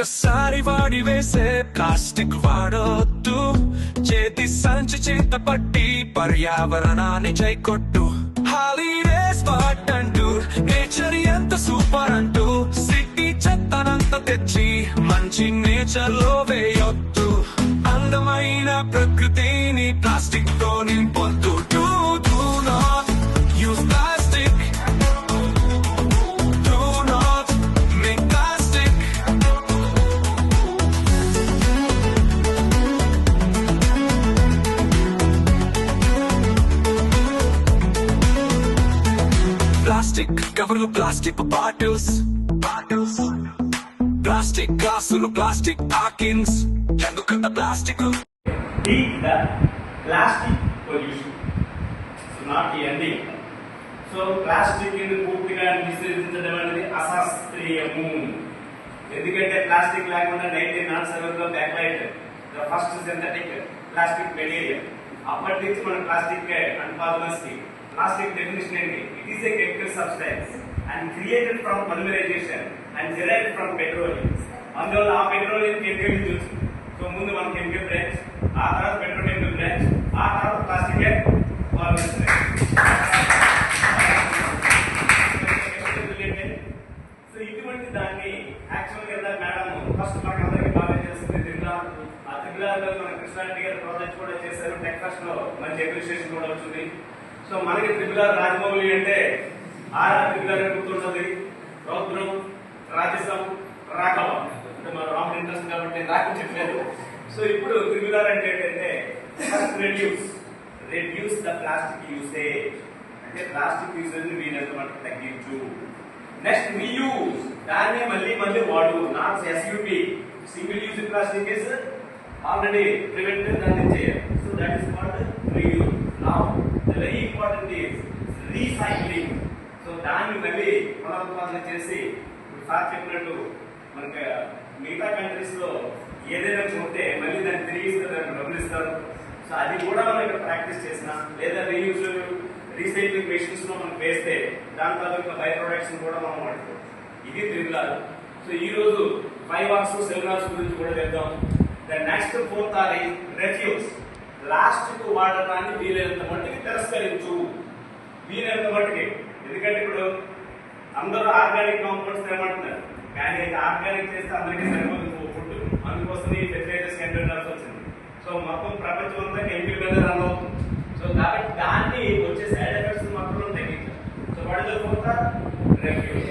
ఒక్కసారి వాడి వేసే ప్లాస్టిక్ వాడొద్దు. చేతి సంచి చేత పట్టి పర్యావరణాన్ని కొట్టు. హాలిడేస్ అంటూ నేచర్ ఎంత సూపర్ అంటూ సిటీ చెత్తనంత తెచ్చి మంచి నేచర్ లో వేయొద్దు. అందమైన ప్రకృతిని ప్లాస్టిక్ తో నింపొద్దు. Do not use plastic. Do not make plastic. Plastic కవర్లు, ప్లాస్టిక్ బాటిల్స్, ప్లాస్టిక్ గ్లాసులు, ప్లాస్టిక్ పాకిన్స్, ఎందుకంత plastic? Beat the plastic pollution. So not the ending. So plastic ని పూర్తిగా నిషేధించడం అనేది అశాస్త్రీయము. ఎందుకంటే ప్లాస్టిక్ లేకుండా 1907 లో Bakelite the first synthetic plastic material. అప్పటి నుంచి మన ప్లాస్టిక్ అన్పాదనస్కి ప్లాస్టిక్ డెఫినేషన్ ఏంటి? It is a chemical substance and created from polymerization and derived from petroleum. అందువల్ల ఆ పెట్రోలియం కెమికల్ నుంచి వచ్చింది. సో ముందు మన కెమికల్ బ్రాంచ్, ఆ తర్వాత పెట్రోకెమికల్ బ్రాంచ్, ఆ తర్వాత ప్లాస్టిక్ సో ఇటువంటి దాన్ని యాక్చువల్ గా మేడం ఫస్ట్ మనకు అందరికీ బాగా చేస్తుంది తిరుమల. ఆ తిరుమలలో మన కృష్ణారెడ్డి గారు ప్రాజెక్ట్ కూడా చేశారు. టెక్ ఫస్ట్ లో మంచి అప్రిషియేషన్ కూడా వచ్చింది. సో మనకి త్రిపుల రాజమౌళి అంటే ఆర్ఆర్ త్రిపుల గుర్తుంటుంది. రౌద్రం, రాజసం, రాఘవ అంటే మన రాముడు ఇంట్రెస్ట్ కాబట్టి నాకు చెప్పలేదు. సో ఇప్పుడు త్రిపుల అంటే ఏంటంటే రెడ్యూస్ ద ప్లాస్టిక్ యూసేజ్, అంటే ప్లాస్టిక్ యూసేజ్ ని వీలైనంత మటుకు తగ్గించు. నెక్స్ట్ రీయూజ్, దాన్ని మళ్ళీ మళ్ళీ వాడు. Not SUP, single use plastic is already prevented, దాన్ని చేయాలి. So that is called reuse. Now the very important is recycling. So దాన్ని మళ్ళీ పునరుత్పాదన చేసి సార్ చెప్పినట్టు మనకి మిగతా కంట్రీస్ లో ఏదైనా చూస్తే మళ్ళీ దాన్ని తిరిగి ఇస్తారు, డబ్బులు ఇస్తారు. సో అది కూడా మనం ఇక్కడ ప్రాక్టీస్ చేసిన లేదా రీయూజ్ రీసైక్లింగ్ మెషిన్స్ లో మనం వేస్తే దాని తర్వాత బై ప్రొడక్ట్స్ కూడా మనం వాడుతాం. ఇది త్రిపులాలు. సో ఈ రోజు 5 R's 7 R's గురించి కూడా చెప్తాం. The next 4th R is refuse. Plastic వాడటాన్ని వీలైనంత మట్టుకి తిరస్కరించు. వీలైనంత మట్టుకి, ఎందుకంటే ఇప్పుడు అందరూ ఆర్గానిక్ కాంపౌండ్స్ తేమంటున్నారు, కానీ ఆర్గానిక్ చేస్తే అందరికీ సరిపోతుంది ఫుడ్. అందుకోసం ఈ ఫెర్టిలైజర్స్ కంట్రోల్ వచ్చింది. సో మొత్తం ప్రపంచం అంతా కెమికల్ మీద రన్ అవుతుంది. సో కాబట్టి దాన్ని వచ్చే సైడ్ ఎఫెక్ట్స్ మాత్రం తగ్గించాలి. So what is the fourth? Refuge.